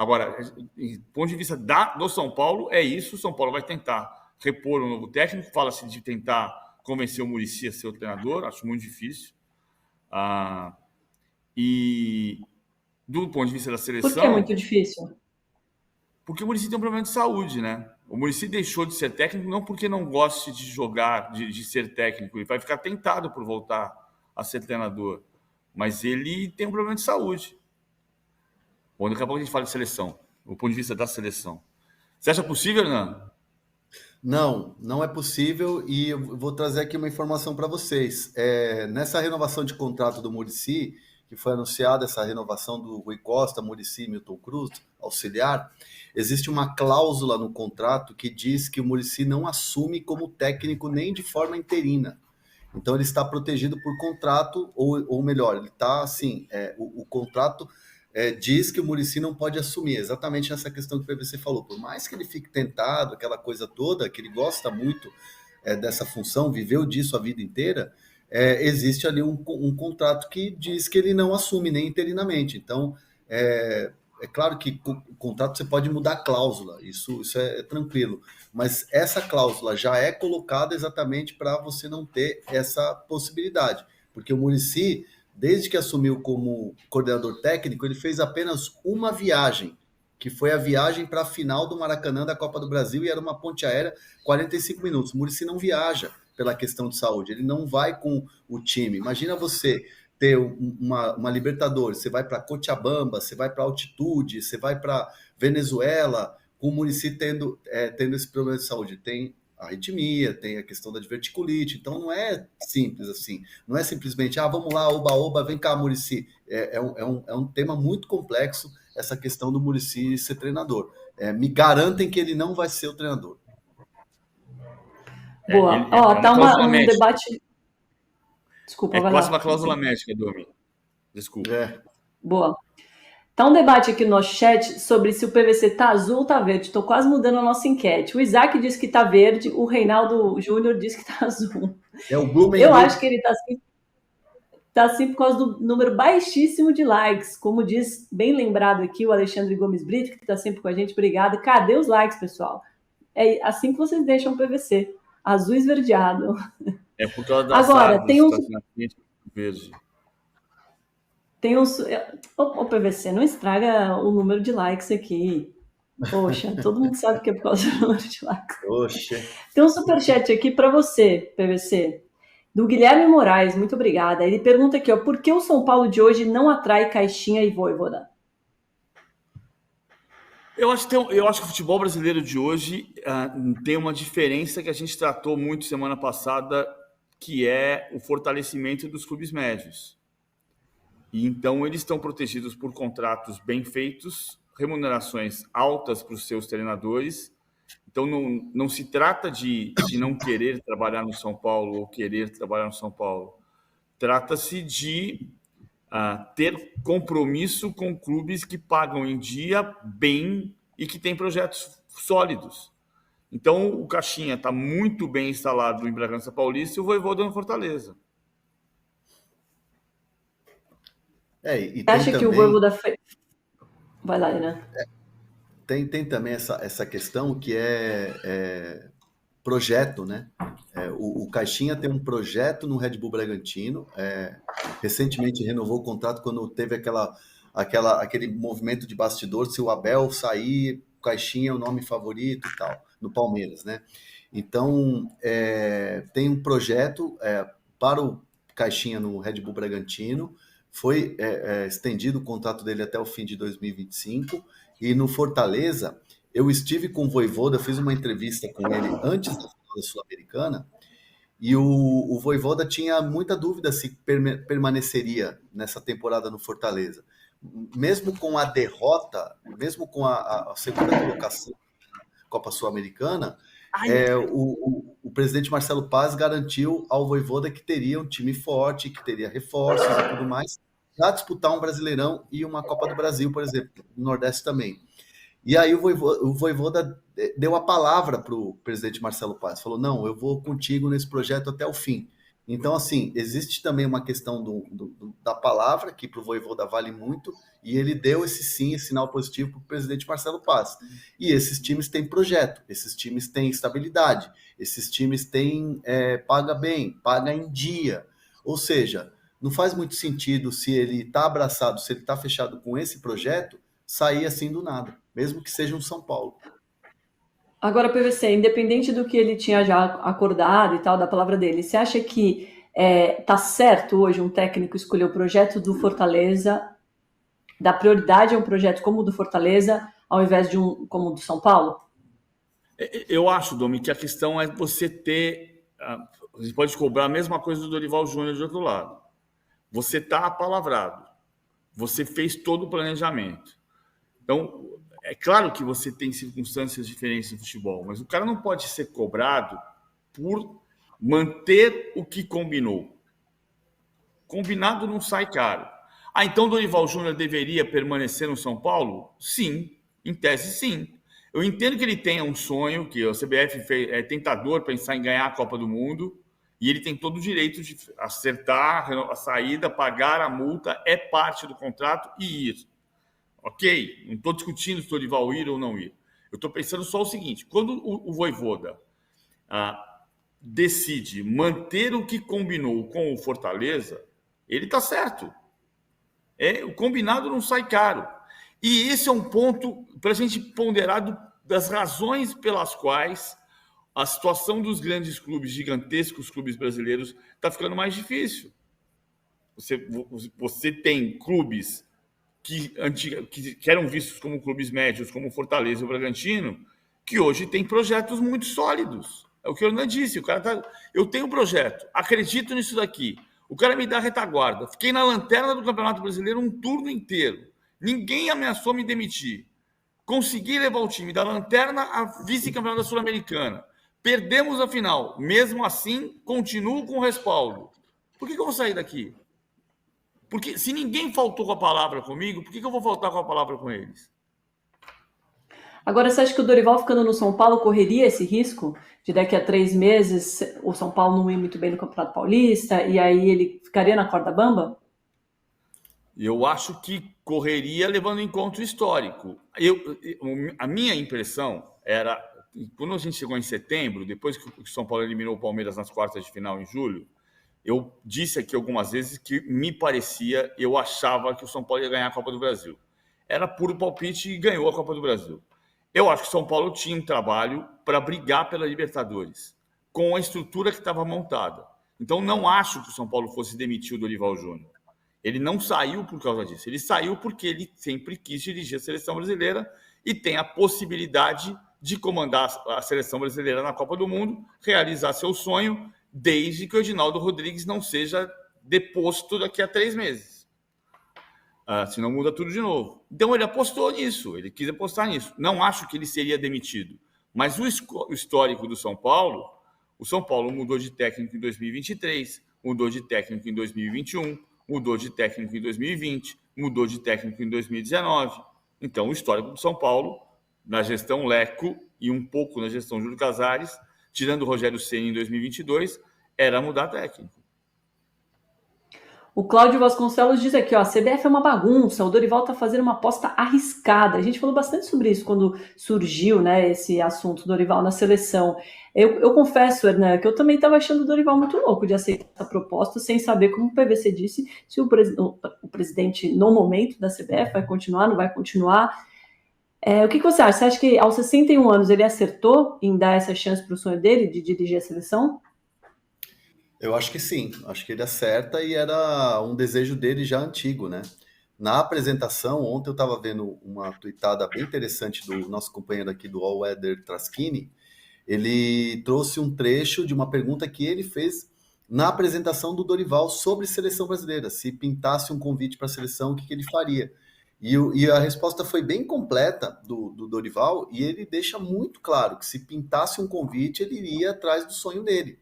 Agora, do ponto de vista do São Paulo, é isso. O São Paulo vai tentar repor um novo técnico. Fala-se de tentar convencer o Muricy a ser o treinador. Acho muito difícil. E do ponto de vista da Por que é seleção... muito difícil? Porque o Muricy tem um problema de saúde, né? O Muricy deixou de ser técnico não porque não goste de jogar, de ser técnico. Ele vai ficar tentado por voltar a ser treinador. Mas ele tem um problema de saúde. Bom, daqui a pouco a gente fala de seleção. Do ponto de vista da seleção. Você acha possível, Hernando? Não, não é possível, e eu vou trazer aqui uma informação para vocês. Nessa renovação de contrato do Muricy, que foi anunciada essa renovação do Rui Costa, Muricy e Milton Cruz, auxiliar, existe uma cláusula no contrato que diz que o Muricy não assume como técnico nem de forma interina. Então ele está protegido por contrato, ou melhor, ele está assim, o contrato diz que o Muricy não pode assumir, exatamente nessa questão que o PVC falou. Por mais que ele fique tentado, aquela coisa toda, que ele gosta muito dessa função, viveu disso a vida inteira, existe ali um contrato que diz que ele não assume nem interinamente. Então, é claro que o contrato você pode mudar a cláusula, isso é tranquilo, mas essa cláusula já é colocada exatamente para você não ter essa possibilidade, porque o Muricy, desde que assumiu como coordenador técnico, ele fez apenas uma viagem, que foi a viagem para a final do Maracanã da Copa do Brasil, e era uma ponte aérea, 45 minutos. O Muricy não viaja pela questão de saúde, ele não vai com o time. Imagina você ter uma Libertadores, você vai para Cochabamba, você vai para altitude, você vai para Venezuela, com o Muricy tendo esse problema de saúde. Tem arritmia, tem a questão da diverticulite, então não é simples assim, não é simplesmente, vamos lá, oba, vem cá, Muricy. É um tema muito complexo, essa questão do Muricy ser treinador. Me garantem que ele não vai ser o treinador. Boa. Tá um debate... Desculpa, vai lá. Quase uma cláusula médica, Domi. Desculpa. Boa. Tá um debate aqui no nosso chat sobre se o PVC tá azul ou tá verde. Estou quase mudando a nossa enquete. O Isaac disse que tá verde, o Reinaldo Júnior disse que tá azul. O Blumen. Eu acho que ele tá assim por causa do número baixíssimo de likes. Como diz, bem lembrado aqui, o Alexandre Gomes Brito, que tá sempre com a gente. Obrigado. Cadê os likes, pessoal? É assim que vocês deixam o PVC. Azul esverdeado. É por causa das Agora, tem verde. Tem uns... Ô, PVC, não estraga o número de likes aqui. Poxa, todo mundo sabe que é por causa do número de likes. Poxa. Tem um superchat aqui para você, PVC, do Guilherme Moraes, muito obrigada. Ele pergunta aqui, por que o São Paulo de hoje não atrai Caixinha e Vojvoda? Eu acho que o futebol brasileiro de hoje tem uma diferença que a gente tratou muito semana passada, que é o fortalecimento dos clubes médios. E então eles estão protegidos por contratos bem feitos, remunerações altas para os seus treinadores. Então não se trata de não querer trabalhar no São Paulo ou querer trabalhar no São Paulo. Trata-se de ter compromisso com clubes que pagam em dia bem e que têm projetos sólidos. Então o Caixinha está muito bem instalado em Bragança Paulista e o Vojvoda no Fortaleza. E acha também... que o Vojvoda... Vai lá, Renan. Tem também essa questão que é projeto, né? O Caixinha tem um projeto no Red Bull Bragantino. Recentemente renovou o contrato quando teve aquele movimento de bastidor, se o Abel sair, o Caixinha é o nome favorito e tal, no Palmeiras, né? Então, tem um projeto para o Caixinha no Red Bull Bragantino. Foi estendido o contrato dele até o fim de 2025. E no Fortaleza, eu estive com o Vojvoda, fiz uma entrevista com ele antes da final da Sul-Americana, e o Vojvoda tinha muita dúvida se permaneceria nessa temporada no Fortaleza. Mesmo com a derrota, mesmo com a segunda colocação na Copa Sul-Americana, o presidente Marcelo Paz garantiu ao Vojvoda que teria um time forte, que teria reforços e tudo mais, para disputar um Brasileirão e uma Copa do Brasil, por exemplo, no Nordeste também. E aí o Vojvoda deu a palavra para o presidente Marcelo Paz, falou, não, eu vou contigo nesse projeto até o fim. Então, assim, existe também uma questão da palavra, que para o Vojvoda vale muito, e ele deu esse sim, esse sinal positivo para o presidente Marcelo Paz. E esses times têm projeto, esses times têm estabilidade, esses times têm paga bem, paga em dia. Ou seja, não faz muito sentido se ele está abraçado, se ele está fechado com esse projeto, sair assim do nada, mesmo que seja um São Paulo. Agora, PVC, independente do que ele tinha já acordado e tal, da palavra dele, você acha que tá certo hoje um técnico escolher o projeto do Fortaleza, dar prioridade a um projeto como o do Fortaleza, ao invés de um como o do São Paulo? Eu acho, Domi, que a questão é você ter. Você pode cobrar a mesma coisa do Dorival Júnior de outro lado. Você está apalavrado. Você fez todo o planejamento. Então, é claro que você tem circunstâncias diferentes no futebol, mas o cara não pode ser cobrado por manter o que combinou. Combinado não sai caro. Então o Dorival Júnior deveria permanecer no São Paulo? Sim, em tese sim. Eu entendo que ele tenha um sonho, que o CBF é tentador pensar em ganhar a Copa do Mundo, e ele tem todo o direito de acertar a saída, pagar a multa, é parte do contrato e ir. Ok? Não estou discutindo se o Dorival ir ou não ir. Eu estou pensando só o seguinte: quando o Vojvoda decide manter o que combinou com o Fortaleza, ele está certo. O combinado não sai caro. E esse é um ponto para a gente ponderar das razões pelas quais a situação dos grandes clubes, gigantescos clubes brasileiros, está ficando mais difícil. Você tem clubes que eram vistos como clubes médios, como Fortaleza e o Bragantino, que hoje tem projetos muito sólidos. É o que o Hernan disse. Eu tenho um projeto, acredito nisso daqui. O cara me dá retaguarda. Fiquei na lanterna do Campeonato Brasileiro um turno inteiro. Ninguém ameaçou me demitir. Consegui levar o time da lanterna à vice-campeonato da Sul-Americana. Perdemos a final. Mesmo assim, continuo com o respaldo. Por que eu vou sair daqui? Porque se ninguém faltou com a palavra comigo, por que eu vou faltar com a palavra com eles? Agora, você acha que o Dorival ficando no São Paulo correria esse risco de daqui a 3 meses o São Paulo não ir muito bem no Campeonato Paulista e aí ele ficaria na corda bamba? Eu acho que correria levando em conta o histórico. A minha impressão era, quando a gente chegou em setembro, depois que o São Paulo eliminou o Palmeiras nas quartas de final em julho, eu disse aqui algumas vezes que me parecia, eu achava que o São Paulo ia ganhar a Copa do Brasil. Era puro palpite e ganhou a Copa do Brasil. Eu acho que o São Paulo tinha um trabalho para brigar pela Libertadores, com a estrutura que estava montada. Então, não acho que o São Paulo fosse demitir o Dorival Júnior. Ele não saiu por causa disso. Ele saiu porque ele sempre quis dirigir a seleção brasileira e tem a possibilidade de comandar a seleção brasileira na Copa do Mundo, realizar seu sonho, desde que o Edinaldo Rodrigues não seja deposto daqui a 3 meses. Senão muda tudo de novo. Então ele apostou nisso, ele quis apostar nisso. Não acho que ele seria demitido. Mas o histórico do São Paulo, o São Paulo mudou de técnico em 2023, mudou de técnico em 2021, mudou de técnico em 2020, mudou de técnico em 2019. Então o histórico do São Paulo, na gestão Leco e um pouco na gestão Júlio Casares, tirando o Rogério Ceni em 2022, era mudar técnico. O Cláudio Vasconcelos diz aqui, ó, a CBF é uma bagunça, o Dorival está fazendo uma aposta arriscada. A gente falou bastante sobre isso quando surgiu, né, esse assunto Dorival na seleção. Eu confesso, Hernan, que eu também estava achando o Dorival muito louco de aceitar essa proposta, sem saber, como o PVC disse, se o presidente, no momento da CBF, vai continuar, não vai continuar. O que você acha? Você acha que aos 61 anos ele acertou em dar essa chance para o sonho dele de dirigir a seleção? Eu acho que sim, acho que ele acerta e era um desejo dele já antigo, né? Na apresentação, ontem eu estava vendo uma tuitada bem interessante do nosso companheiro aqui do All Weather Traskini. Ele trouxe um trecho de uma pergunta que ele fez na apresentação do Dorival sobre seleção brasileira. Se pintasse um convite para a seleção, o que ele faria? E a resposta foi bem completa do Dorival, e ele deixa muito claro que se pintasse um convite, ele iria atrás do sonho dele.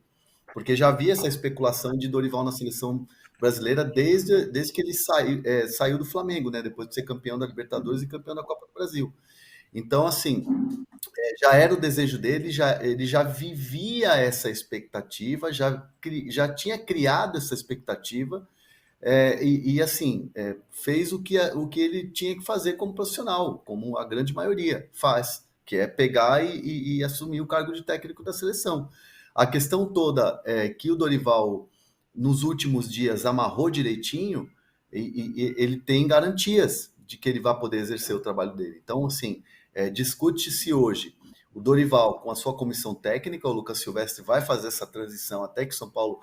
Porque já havia essa especulação de Dorival na seleção brasileira desde que ele saiu do Flamengo, né? Depois de ser campeão da Libertadores e campeão da Copa do Brasil. Então, assim, já era o desejo dele, ele já vivia essa expectativa, já tinha criado essa expectativa, assim, fez o que ele tinha que fazer como profissional, como a grande maioria faz, que é pegar e assumir o cargo de técnico da seleção. A questão toda é que o Dorival, nos últimos dias, amarrou direitinho e ele tem garantias de que ele vai poder exercer o trabalho dele. Então, assim, discute-se hoje o Dorival com a sua comissão técnica, o Lucas Silvestre vai fazer essa transição até que São Paulo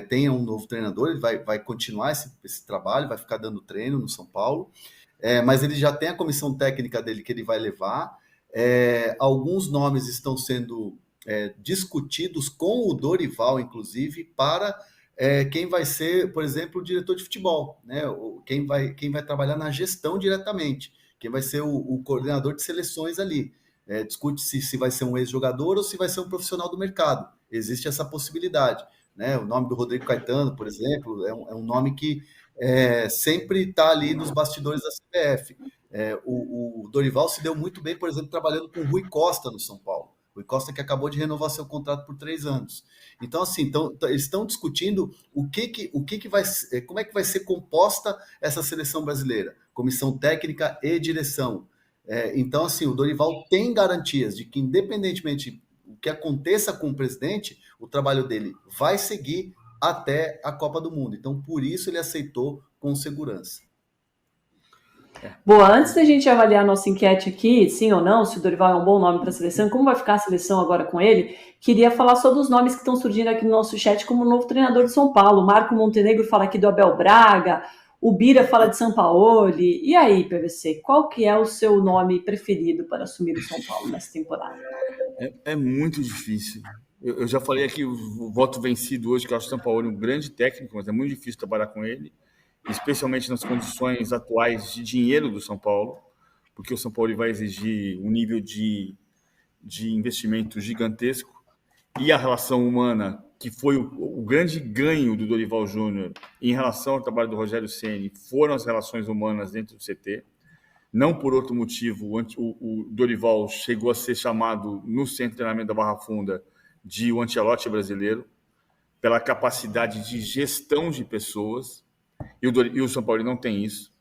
tenha um novo treinador, ele vai continuar esse trabalho, vai ficar dando treino no São Paulo, mas ele já tem a comissão técnica dele que ele vai levar. Alguns nomes estão sendo discutidos com o Dorival, inclusive, para quem vai ser, por exemplo, o diretor de futebol, né? Quem vai trabalhar na gestão diretamente, quem vai ser o coordenador de seleções ali. Discute-se se vai ser um ex-jogador ou se vai ser um profissional do mercado. Existe essa possibilidade, né? O nome do Rodrigo Caetano, por exemplo, é um nome que sempre está ali nos bastidores da CBF. O Dorival se deu muito bem, por exemplo, trabalhando com o Rui Costa no São Paulo. Rui Costa que acabou de renovar seu contrato por 3 anos. Então, assim, eles estão discutindo como é que vai ser composta essa seleção brasileira, comissão técnica e direção. Então, assim, o Dorival tem garantias de que, independentemente do que aconteça com o presidente, o trabalho dele vai seguir até a Copa do Mundo. Então, por isso ele aceitou com segurança. Boa, antes da gente avaliar a nossa enquete aqui, sim ou não, se o Dorival é um bom nome para a seleção, como vai ficar a seleção agora com ele, queria falar só dos nomes que estão surgindo aqui no nosso chat como novo treinador de São Paulo. O Marco Montenegro fala aqui do Abel Braga, o Bira fala de Sampaoli. E aí, PVC, qual que é o seu nome preferido para assumir o São Paulo nessa temporada? É muito difícil. Eu já falei aqui o voto vencido hoje, que eu acho o Sampaoli um grande técnico, mas é muito difícil trabalhar com ele, especialmente nas condições atuais de dinheiro do São Paulo, porque o São Paulo vai exigir um nível de investimento gigantesco, e a relação humana, que foi o grande ganho do Dorival Júnior em relação ao trabalho do Rogério Ceni, foram as relações humanas dentro do CT. Não por outro motivo, o Dorival chegou a ser chamado no centro de treinamento da Barra Funda de o Ancelotti brasileiro, pela capacidade de gestão de pessoas, e o São Paulo não tem isso.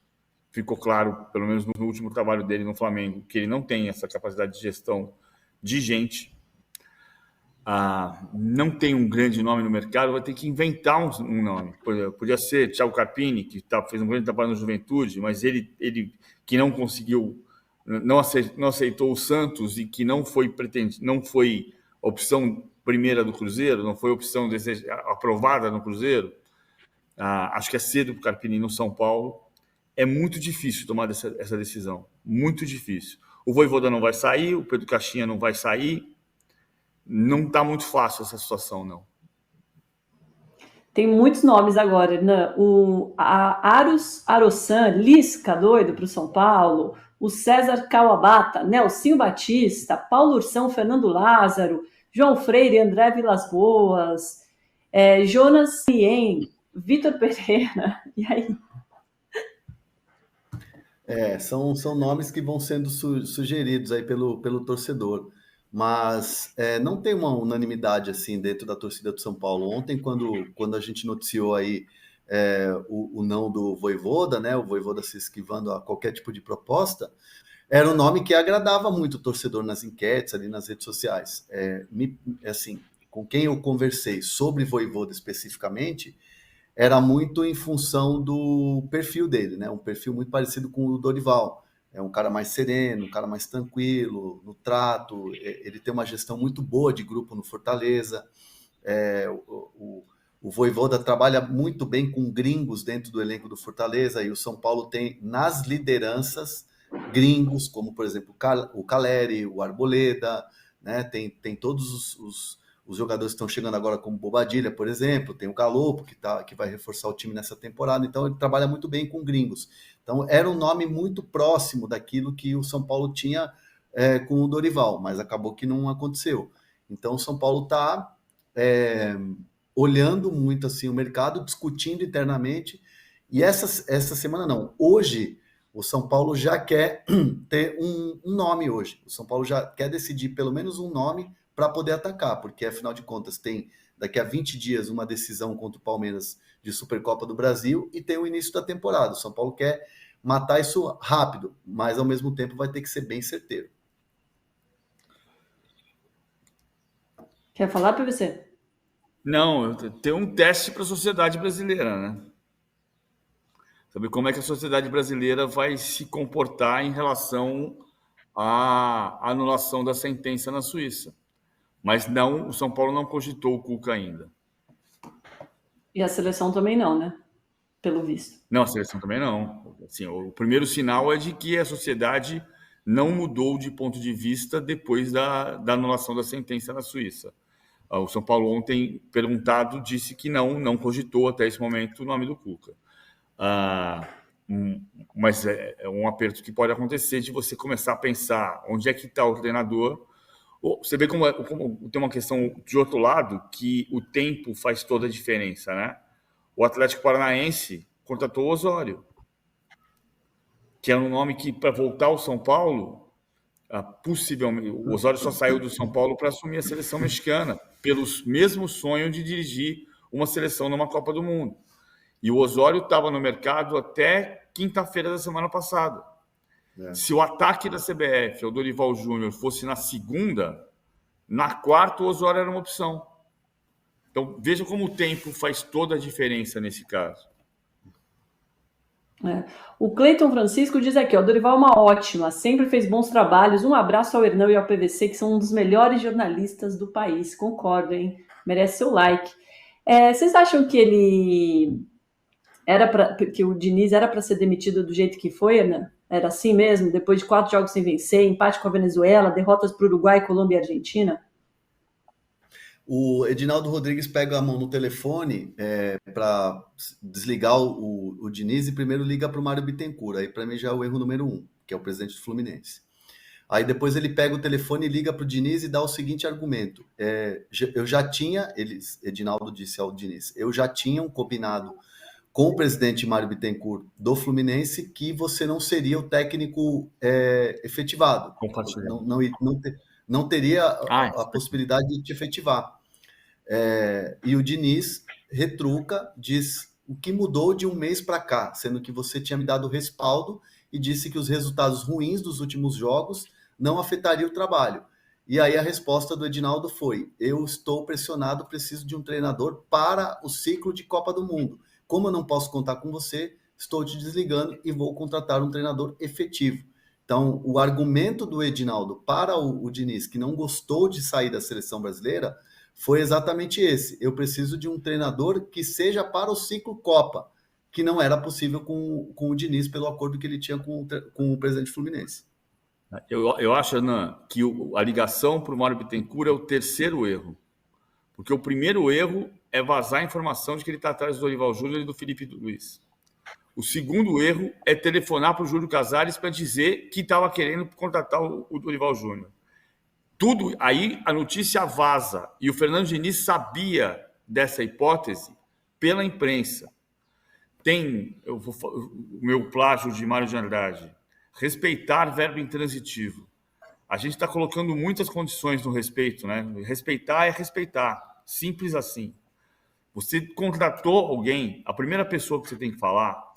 Ficou claro, pelo menos no último trabalho dele no Flamengo, que ele não tem essa capacidade de gestão de gente. Não tem um grande nome no mercado, vai ter que inventar um nome. Podia ser Thiago Carpini, que fez um grande trabalho na Juventude, mas ele que não conseguiu, não aceitou o Santos e que não foi a opção primeira do Cruzeiro, não foi a opção aprovada no Cruzeiro. Acho que é cedo para o Carpini no São Paulo. É muito difícil tomar essa decisão, muito difícil. O Vojvoda não vai sair, o Pedro Caixinha não vai sair. Não está muito fácil essa situação, não. Tem muitos nomes agora, né? O Arus Arossan, Lisca, doido para o São Paulo, o César Kawabata, Nelsinho Batista, Paulo Ursão, Fernando Lázaro, João Freire, André Vilas Boas, Jonas Rien, Vitor Pereira, e aí? São nomes que vão sendo sugeridos aí pelo torcedor, mas não tem uma unanimidade assim dentro da torcida do São Paulo. Ontem, quando a gente noticiou aí o não do Vojvoda, né, o Vojvoda se esquivando a qualquer tipo de proposta, era um nome que agradava muito o torcedor nas enquetes, ali nas redes sociais. Assim, com quem eu conversei sobre Vojvoda especificamente, era muito em função do perfil dele, né? Um perfil muito parecido com o Dorival. É um cara mais sereno, um cara mais tranquilo no trato. Ele tem uma gestão muito boa de grupo no Fortaleza. O Vojvoda trabalha muito bem com gringos dentro do elenco do Fortaleza, e o São Paulo tem nas lideranças gringos, como por exemplo o Caleri, o Arboleda, né? Tem todos os jogadores que estão chegando agora, como Bobadilha, por exemplo, tem o Galopo, que vai reforçar o time nessa temporada, então ele trabalha muito bem com gringos. Então era um nome muito próximo daquilo que o São Paulo tinha com o Dorival, mas acabou que não aconteceu. Então o São Paulo está olhando muito assim o mercado, discutindo internamente, e essa semana não, hoje o São Paulo já quer ter um nome hoje. O São Paulo já quer decidir pelo menos um nome para poder atacar, porque afinal de contas tem daqui a 20 dias uma decisão contra o Palmeiras de Supercopa do Brasil e tem o início da temporada. O São Paulo quer matar isso rápido, mas ao mesmo tempo vai ter que ser bem certeiro. Quer falar, PVC? Não, tem um teste para a sociedade brasileira, né? Saber como é que a sociedade brasileira vai se comportar em relação à anulação da sentença na Suíça. Mas não, o São Paulo não cogitou o Cuca ainda. E a seleção também não, né? Pelo visto. Não, a seleção também não. Assim, o primeiro sinal é de que a sociedade não mudou de ponto de vista depois da anulação da sentença na Suíça. O São Paulo ontem, perguntado, disse que não cogitou até esse momento o nome do Cuca. Mas é um aperto que pode acontecer de você começar a pensar onde é que está o treinador. Você vê como tem uma questão de outro lado, que o tempo faz toda a diferença, né? O Atlético Paranaense contratou o Osório, que era um nome que, para voltar ao São Paulo, possivelmente, o Osório só saiu do São Paulo para assumir a seleção mexicana, pelo mesmo sonho de dirigir uma seleção numa Copa do Mundo. E o Osório estava no mercado até quinta-feira da semana passada. Se o ataque da CBF ao Dorival Júnior fosse na segunda, na quarta o Osório era uma opção. Então, veja como o tempo faz toda a diferença nesse caso. O Cleiton Francisco diz aqui, o Dorival é uma ótima, sempre fez bons trabalhos. Um abraço ao Hernão e ao PVC, que são um dos melhores jornalistas do país. Concordo, hein? Merece seu like. Vocês acham que que o Diniz era para ser demitido do jeito que foi, Hernão? Era assim mesmo? Depois de 4 jogos sem vencer, empate com a Venezuela, derrotas para o Uruguai, Colômbia e Argentina? O Edinaldo Rodrigues pega a mão no telefone para desligar o Diniz e primeiro liga para o Mário Bittencourt. Aí para mim já é o erro número 1, que é o presidente do Fluminense. Aí depois ele pega o telefone e liga para o Diniz e dá o seguinte argumento. Eu já tinha, Edinaldo disse ao Diniz, eu já tinha um combinado com o presidente Mário Bittencourt do Fluminense que você não seria o técnico efetivado. Não teria a possibilidade de te efetivar. E o Diniz retruca, diz o que mudou de um mês para cá, sendo que você tinha me dado respaldo e disse que os resultados ruins dos últimos jogos não afetariam o trabalho. E aí a resposta do Edinaldo foi: eu estou pressionado, preciso de um treinador para o ciclo de Copa do Mundo. Como eu não posso contar com você, estou te desligando e vou contratar um treinador efetivo. Então, o argumento do Edinaldo para o Diniz, que não gostou de sair da seleção brasileira, foi exatamente esse. Eu preciso de um treinador que seja para o ciclo Copa, que não era possível com o Diniz, pelo acordo que ele tinha com o presidente Fluminense. Eu acho, Ana, que a ligação para o Mário Bittencourt é o terceiro erro. Porque o primeiro erro é vazar a informação de que ele está atrás do Dorival Júnior e do Felipe Luiz. O segundo erro é telefonar para o Júlio Casares para dizer que estava querendo contratar o Dorival Júnior. Tudo aí a notícia vaza. E o Fernando Diniz sabia dessa hipótese pela imprensa. O meu plágio de Mário de Andrade. Respeitar verbo intransitivo. A gente está colocando muitas condições no respeito, né? Respeitar é respeitar. Simples assim. Você contratou alguém, a primeira pessoa que você tem que falar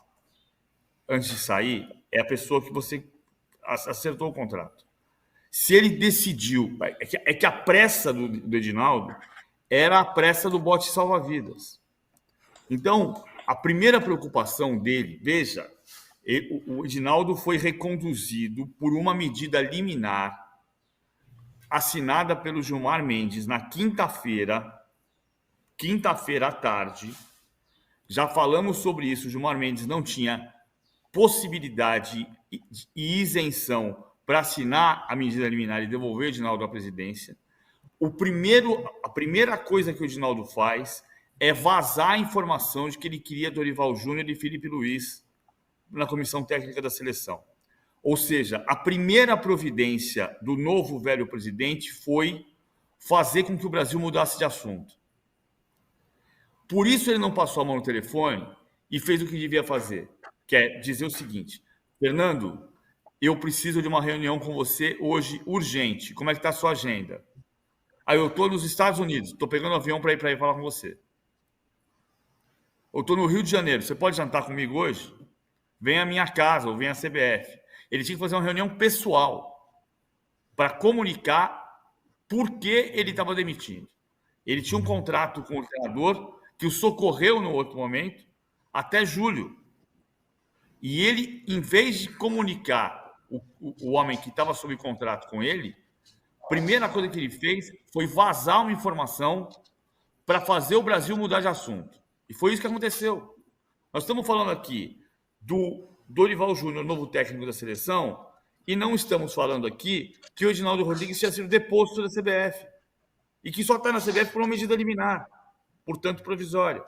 antes de sair é a pessoa que você acertou o contrato. Se ele decidiu... É que a pressa do Edinaldo era a pressa do bote salva-vidas. Então, a primeira preocupação dele... Veja, o Edinaldo foi reconduzido por uma medida liminar assinada pelo Gilmar Mendes na quinta-feira à tarde. Já falamos sobre isso. O Gilmar Mendes não tinha possibilidade e isenção para assinar a medida liminar e devolver o Edinaldo à presidência. A primeira coisa que o Edinaldo faz é vazar a informação de que ele queria Dorival Júnior e Felipe Luiz na comissão técnica da seleção. Ou seja, a primeira providência do novo velho presidente foi fazer com que o Brasil mudasse de assunto. Por isso ele não passou a mão no telefone e fez o que devia fazer, que é dizer o seguinte: Fernando, eu preciso de uma reunião com você hoje, urgente. Como é que está a sua agenda? Aí eu estou nos Estados Unidos, estou pegando um avião para ir falar com você. Eu estou no Rio de Janeiro, você pode jantar comigo hoje? Vem à minha casa ou vem à CBF. Ele tinha que fazer uma reunião pessoal para comunicar por que ele estava demitindo. Ele tinha um contrato com o treinador que o socorreu no outro momento até julho. E ele, em vez de comunicar o homem que estava sob contrato com ele, a primeira coisa que ele fez foi vazar uma informação para fazer o Brasil mudar de assunto. E foi isso que aconteceu. Nós estamos falando aqui do Dorival Júnior, novo técnico da seleção, e não estamos falando aqui que o Edinaldo Rodrigues tinha sido deposto da CBF e que só está na CBF por uma medida liminar, portanto provisória.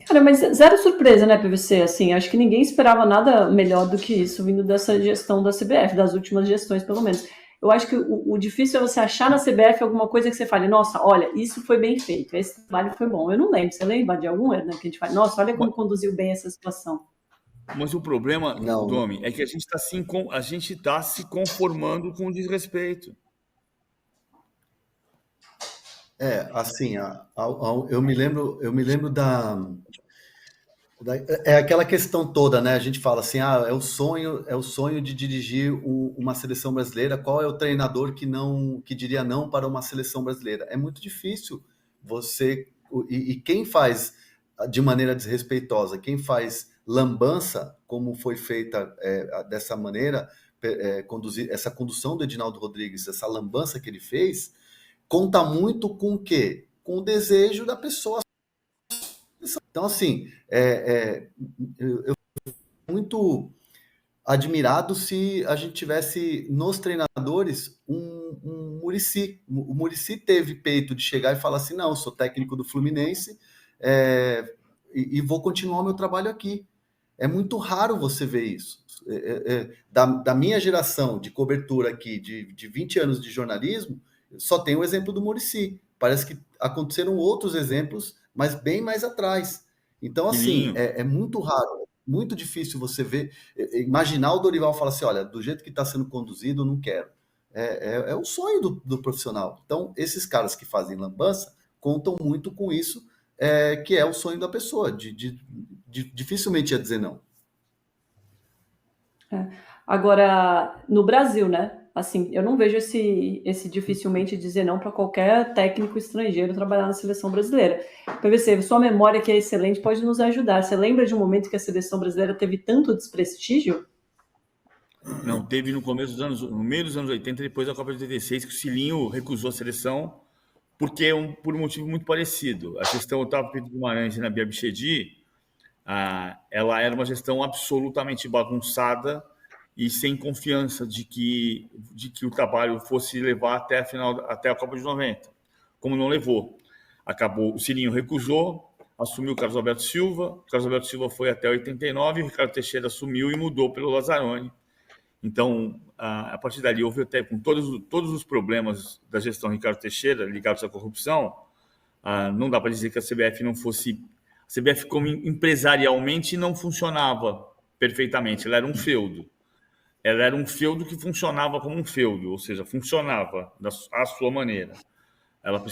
Cara, mas zero surpresa, né, PVC? Assim, acho que ninguém esperava nada melhor do que isso vindo dessa gestão da CBF, das últimas gestões, pelo menos. Eu acho que o difícil é você achar na CBF alguma coisa que você fale, nossa, olha, isso foi bem feito, esse trabalho foi bom. Eu não lembro, você lembra de algum erro, né, que a gente fala, nossa, olha como conduziu bem essa situação. Mas o problema, Não. Domi, é que a gente está se conformando com o desrespeito. Assim, eu me lembro é aquela questão toda, né? A gente fala assim, é o sonho de dirigir uma seleção brasileira. Qual é o treinador que diria não para uma seleção brasileira? É muito difícil e quem faz de maneira desrespeitosa, quem faz lambança, como foi feita dessa maneira, essa condução do Edinaldo Rodrigues, essa lambança que ele fez, conta muito com o quê? Com o desejo da pessoa. Então, assim, eu fico muito admirado se a gente tivesse nos treinadores um Muricy. O Muricy teve peito de chegar e falar assim, não, eu sou técnico do Fluminense e vou continuar o meu trabalho aqui. É muito raro você ver isso. Da minha geração de cobertura aqui, de 20 anos de jornalismo, só tem o exemplo do Muricy. Parece que aconteceram outros exemplos, mas bem mais atrás. Então, assim, é muito raro, muito difícil você ver, imaginar o Dorival falar assim, olha, do jeito que está sendo conduzido, eu não quero. É o sonho do profissional. Então, esses caras que fazem lambança contam muito com isso, que é o sonho da pessoa, dificilmente ia dizer não. Agora, no Brasil, né? Assim, eu não vejo esse dificilmente dizer não para qualquer técnico estrangeiro trabalhar na seleção brasileira. PVC, sua memória que é excelente pode nos ajudar. Você lembra de um momento que a seleção brasileira teve tanto desprestígio? Não, teve no meio dos anos 80, depois da Copa de 86, que o Cilinho recusou a seleção por um motivo muito parecido. A gestão Otávio Pinto Guimarães e Nabi Abichedi, ela era uma gestão absolutamente bagunçada e sem confiança de que o trabalho fosse levar até a Copa de 90, como não levou. O Cilinho recusou, assumiu o Carlos Alberto Silva, o Carlos Alberto Silva foi até 89, o Ricardo Teixeira assumiu e mudou pelo Lazzaroni. Então, a partir dali, houve até com todos os problemas da gestão Ricardo Teixeira ligados à corrupção, não dá para dizer que a CBF não fosse... A CBF, como empresarialmente, não funcionava perfeitamente, ela era um feudo. Ela era um feudo que funcionava como um feudo, ou seja, funcionava à sua maneira. Ela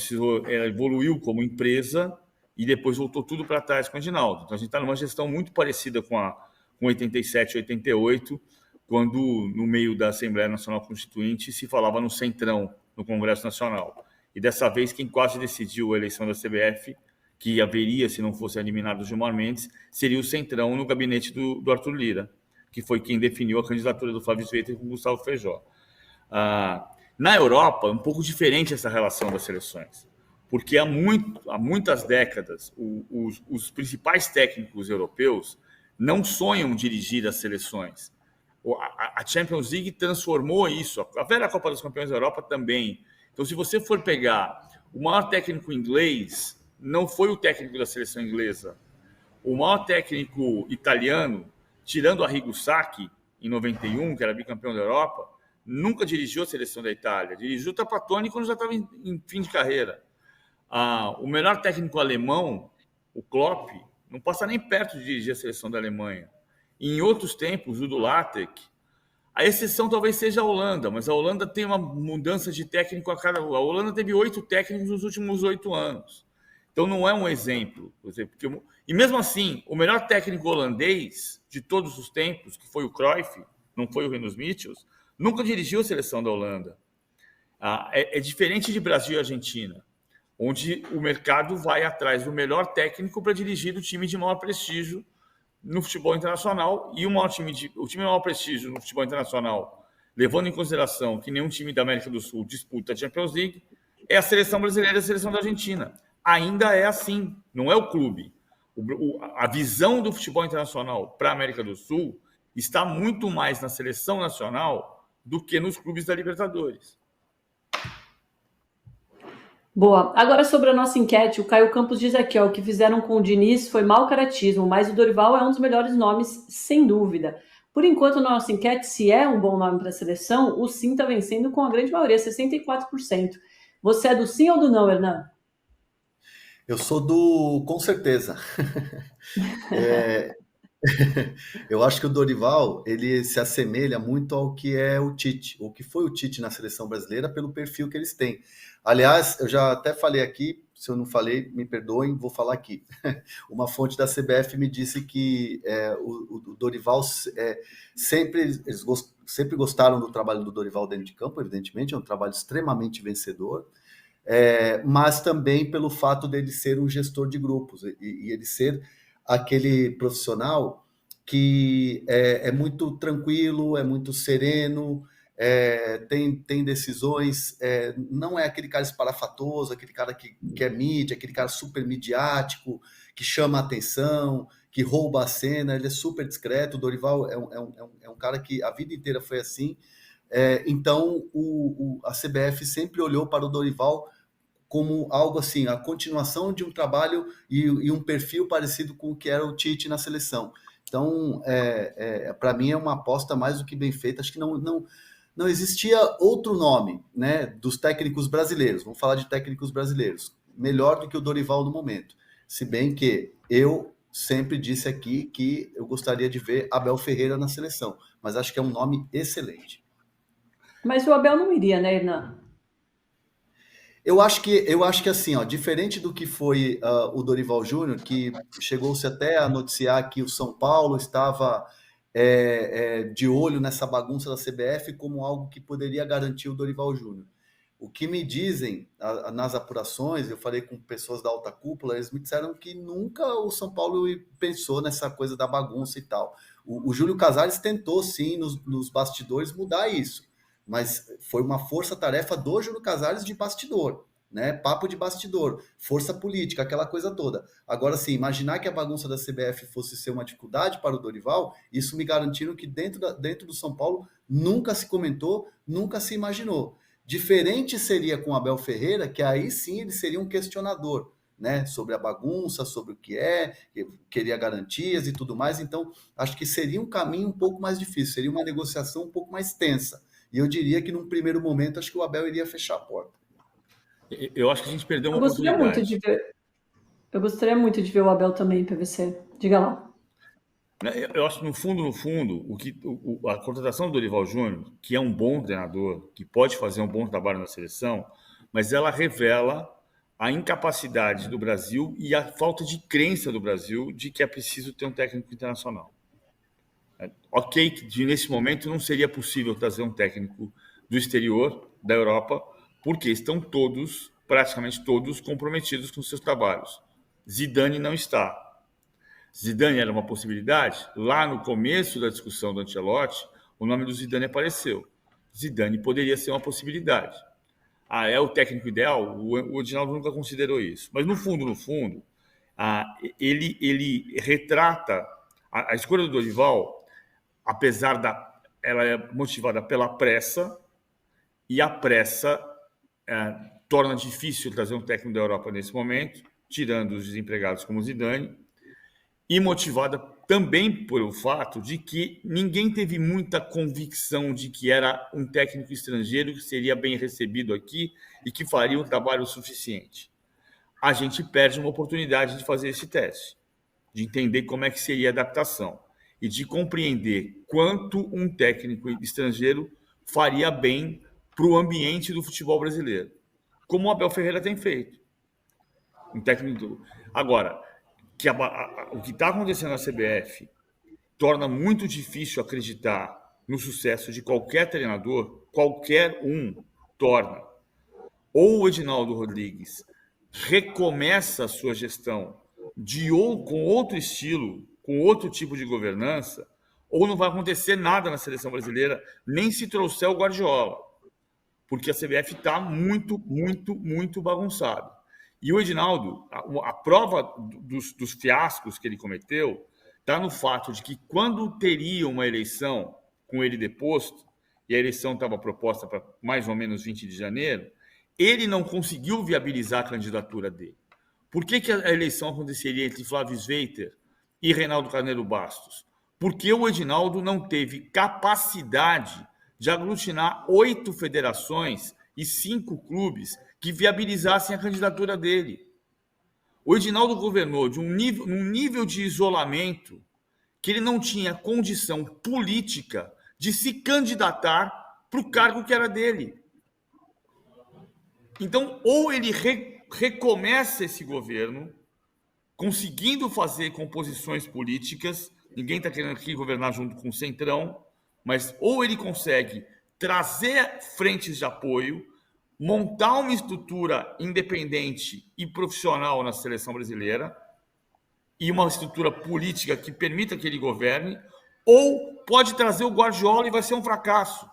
evoluiu como empresa e depois voltou tudo para trás com o Edinaldo. Então, a gente está numa gestão muito parecida com 87, 88, quando, no meio da Assembleia Nacional Constituinte, se falava no Centrão, no Congresso Nacional. E dessa vez, quem quase decidiu a eleição da CBF, que haveria, se não fosse eliminado o Gilmar Mendes, seria o Centrão no gabinete do Arthur Lira, que foi quem definiu a candidatura do Flávio Sveiter com o Gustavo Feijó. Na Europa, é um pouco diferente essa relação das seleções, porque há muitas décadas, os principais técnicos europeus não sonham dirigir as seleções. A Champions League transformou isso, a velha Copa dos Campeões da Europa também. Então, se você for pegar o maior técnico inglês, não foi o técnico da seleção inglesa. O maior técnico italiano, tirando Arrigo Sacchi, em 91, que era bicampeão da Europa, nunca dirigiu a seleção da Itália. Dirigiu o Trapattoni quando já estava em fim de carreira. O melhor técnico alemão, o Klopp, não passa nem perto de dirigir a seleção da Alemanha. E em outros tempos, o do LaTeX, a exceção talvez seja a Holanda, mas a Holanda tem uma mudança de técnico a cada... A Holanda teve 8 técnicos nos últimos 8 anos. Então não é um exemplo. Porque... E mesmo assim, o melhor técnico holandês de todos os tempos, que foi o Cruyff, não foi o Rinus Michels, nunca dirigiu a seleção da Holanda. É diferente de Brasil e Argentina, onde o mercado vai atrás do melhor técnico para dirigir o time de maior prestígio no futebol internacional, e o time de maior prestígio no futebol internacional, levando em consideração que nenhum time da América do Sul disputa a Champions League, é a seleção brasileira e a seleção da Argentina. Ainda é assim, não é o clube. A visão do futebol internacional para a América do Sul está muito mais na seleção nacional do que nos clubes da Libertadores. Boa. Agora sobre a nossa enquete, o Caio Campos diz aqui, ó, o que fizeram com o Diniz foi mau caratismo, mas o Dorival é um dos melhores nomes, sem dúvida. Por enquanto, na nossa enquete, se é um bom nome para a seleção, o sim está vencendo com a grande maioria, 64%. Você é do sim ou do não, Hernan? Eu sou do com certeza. Eu acho que o Dorival, ele se assemelha muito ao que é o Tite, o que foi o Tite na seleção brasileira pelo perfil que eles têm. Aliás, eu já até falei aqui, se eu não falei, me perdoem, vou falar aqui. Uma fonte da CBF me disse que o Dorival, eles sempre gostaram do trabalho do Dorival dentro de campo, evidentemente, é um trabalho extremamente vencedor, mas também pelo fato dele ser um gestor de grupos e ele ser aquele profissional que é muito tranquilo, é muito sereno, tem decisões, não é aquele cara espalhafatoso, aquele cara que é mídia, aquele cara super midiático, que chama a atenção, que rouba a cena, ele é super discreto. O Dorival é um cara que a vida inteira foi assim. Então, a CBF sempre olhou para o Dorival como algo assim, a continuação de um trabalho e um perfil parecido com o que era o Tite na seleção. Então, para mim, é uma aposta mais do que bem feita. Acho que não existia outro nome, né, dos técnicos brasileiros, vamos falar de técnicos brasileiros, melhor do que o Dorival no momento. Se bem que eu sempre disse aqui que eu gostaria de ver Abel Ferreira na seleção, mas acho que é um nome excelente. Mas o Abel não iria, né, Hernan? Eu acho que assim, ó, diferente do que foi o Dorival Júnior, que chegou-se até a noticiar que o São Paulo estava de olho nessa bagunça da CBF como algo que poderia garantir o Dorival Júnior. O que me dizem nas apurações, eu falei com pessoas da alta cúpula, eles me disseram que nunca o São Paulo pensou nessa coisa da bagunça e tal. O Júlio Casares tentou, sim, nos bastidores mudar isso, mas foi uma força-tarefa do Júlio Casares de bastidor, né? Papo de bastidor, força política, aquela coisa toda. Agora, sim, imaginar que a bagunça da CBF fosse ser uma dificuldade para o Dorival, isso me garantiram que dentro do São Paulo nunca se comentou, nunca se imaginou. Diferente seria com Abel Ferreira, que aí sim ele seria um questionador, né, sobre a bagunça, sobre o que queria garantias e tudo mais. Então, acho que seria um caminho um pouco mais difícil, seria uma negociação um pouco mais tensa. E eu diria que num primeiro momento, acho que o Abel iria fechar a porta. Eu acho que a gente perdeu uma oportunidade. Eu gostaria muito de ver o Abel também em PVC. Diga lá. Eu acho que, no fundo, a contratação do Dorival Júnior, que é um bom treinador, que pode fazer um bom trabalho na seleção, mas ela revela a incapacidade do Brasil e a falta de crença do Brasil de que é preciso ter um técnico internacional. Ok, que nesse momento não seria possível trazer um técnico do exterior, da Europa, porque estão praticamente todos, comprometidos com seus trabalhos. Zidane não está. Zidane era uma possibilidade. Lá no começo da discussão do Ancelotti, o nome do Zidane apareceu. Zidane poderia ser uma possibilidade. É o técnico ideal? O Edinaldo nunca considerou isso. Mas, no fundo, ele retrata a escolha do Dorival, apesar ela é motivada pela pressa, e a pressa torna difícil trazer um técnico da Europa nesse momento, tirando os desempregados como Zidane, e motivada também pelo fato de que ninguém teve muita convicção de que era um técnico estrangeiro que seria bem recebido aqui e que faria um trabalho suficiente. A gente perde uma oportunidade de fazer esse teste, de entender como é que seria a adaptação. e de compreender quanto um técnico estrangeiro faria bem para o ambiente do futebol brasileiro, como o Abel Ferreira tem feito. Um técnico. Agora, o que está acontecendo na CBF torna muito difícil acreditar no sucesso de qualquer treinador, qualquer um torna. Ou o Edinaldo Rodrigues recomeça a sua gestão com outro estilo, com outro tipo de governança, ou não vai acontecer nada na seleção brasileira, nem se trouxer o Guardiola, porque a CBF está muito, muito, muito bagunçada. E o Edinaldo, a prova dos fiascos que ele cometeu está no fato de que quando teria uma eleição com ele deposto, e a eleição estava proposta para mais ou menos 20 de janeiro, ele não conseguiu viabilizar a candidatura dele. Por que a eleição aconteceria entre Flávio Sveiter e Reinaldo Carneiro Bastos? Porque o Edinaldo não teve capacidade de aglutinar 8 federações e 5 clubes que viabilizassem a candidatura dele. O Edinaldo governou num nível de isolamento que ele não tinha condição política de se candidatar para o cargo que era dele. Então, ou ele recomeça esse governo, conseguindo fazer composições políticas, ninguém está querendo aqui governar junto com o Centrão, mas ou ele consegue trazer frentes de apoio, montar uma estrutura independente e profissional na seleção brasileira e uma estrutura política que permita que ele governe, ou pode trazer o Guardiola e vai ser um fracasso.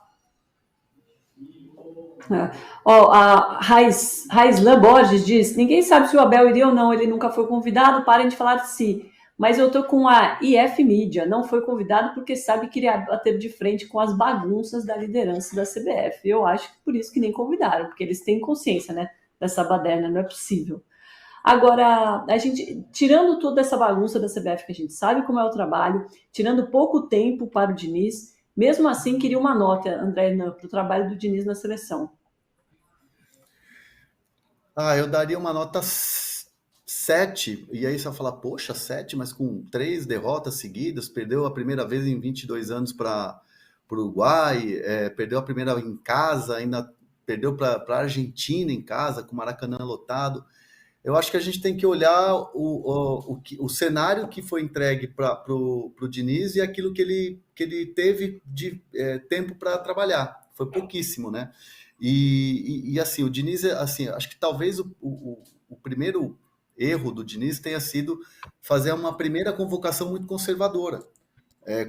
A Raislan Borges diz: ninguém sabe se o Abel iria ou não, ele nunca foi convidado, parem de falar de si. Mas eu tô com a IF Mídia, não foi convidado porque sabe que iria bater de frente com as bagunças da liderança da CBF. Eu acho que por isso que nem convidaram, porque eles têm consciência, né, dessa baderna, não é possível. Agora, a gente, tirando toda essa bagunça da CBF, que a gente sabe como é o trabalho, tirando pouco tempo para o Diniz, mesmo assim, queria uma nota, André Hernan, para o trabalho do Diniz na seleção. Eu daria uma nota 7, e aí você vai falar, poxa, 7, mas com 3 derrotas seguidas, perdeu a primeira vez em 22 anos para o Uruguai, perdeu a primeira em casa, ainda perdeu para a Argentina em casa, com o Maracanã lotado. Eu acho que a gente tem que olhar o cenário que foi entregue para o Diniz e aquilo que ele teve de tempo para trabalhar. Foi pouquíssimo, né? E assim, o Diniz, assim, acho que talvez o primeiro erro do Diniz tenha sido fazer uma primeira convocação muito conservadora,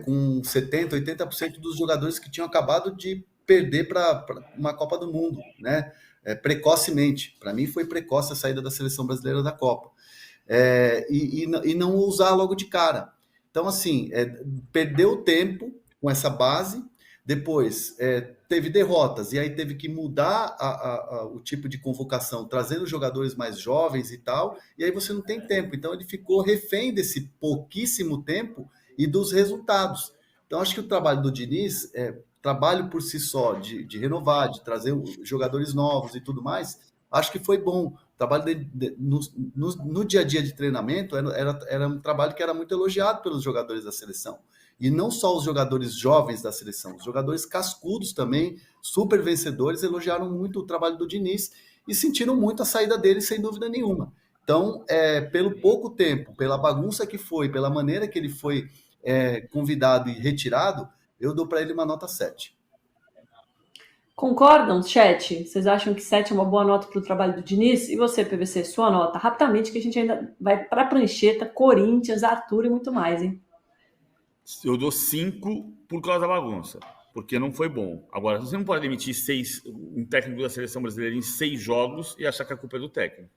com 70%, 80% dos jogadores que tinham acabado de perder para uma Copa do Mundo, né? Precocemente. Para mim foi precoce a saída da seleção brasileira da Copa. E não usar logo de cara. Então, assim, perdeu tempo com essa base, depois teve derrotas, e aí teve que mudar o tipo de convocação, trazendo jogadores mais jovens e tal, e aí você não tem tempo. Então ele ficou refém desse pouquíssimo tempo e dos resultados. Então acho que o trabalho do Diniz, trabalho por si só, de renovar, de trazer jogadores novos e tudo mais, acho que foi bom. O trabalho dele no dia a dia de treinamento era um trabalho que era muito elogiado pelos jogadores da seleção. E não só os jogadores jovens da seleção, os jogadores cascudos também, super vencedores, elogiaram muito o trabalho do Diniz e sentiram muito a saída dele, sem dúvida nenhuma. Então, pelo pouco tempo, pela bagunça que foi, pela maneira que ele foi convidado e retirado, eu dou para ele uma nota 7. Concordam, chat? Vocês acham que 7 é uma boa nota para o trabalho do Diniz? E você, PVC, sua nota? Rapidamente, que a gente ainda vai para a prancheta, Corinthians, Arthur e muito mais, hein? Eu dou 5 por causa da bagunça, porque não foi bom. Agora, você não pode demitir um técnico da seleção brasileira em 6 jogos e achar que a culpa é do técnico.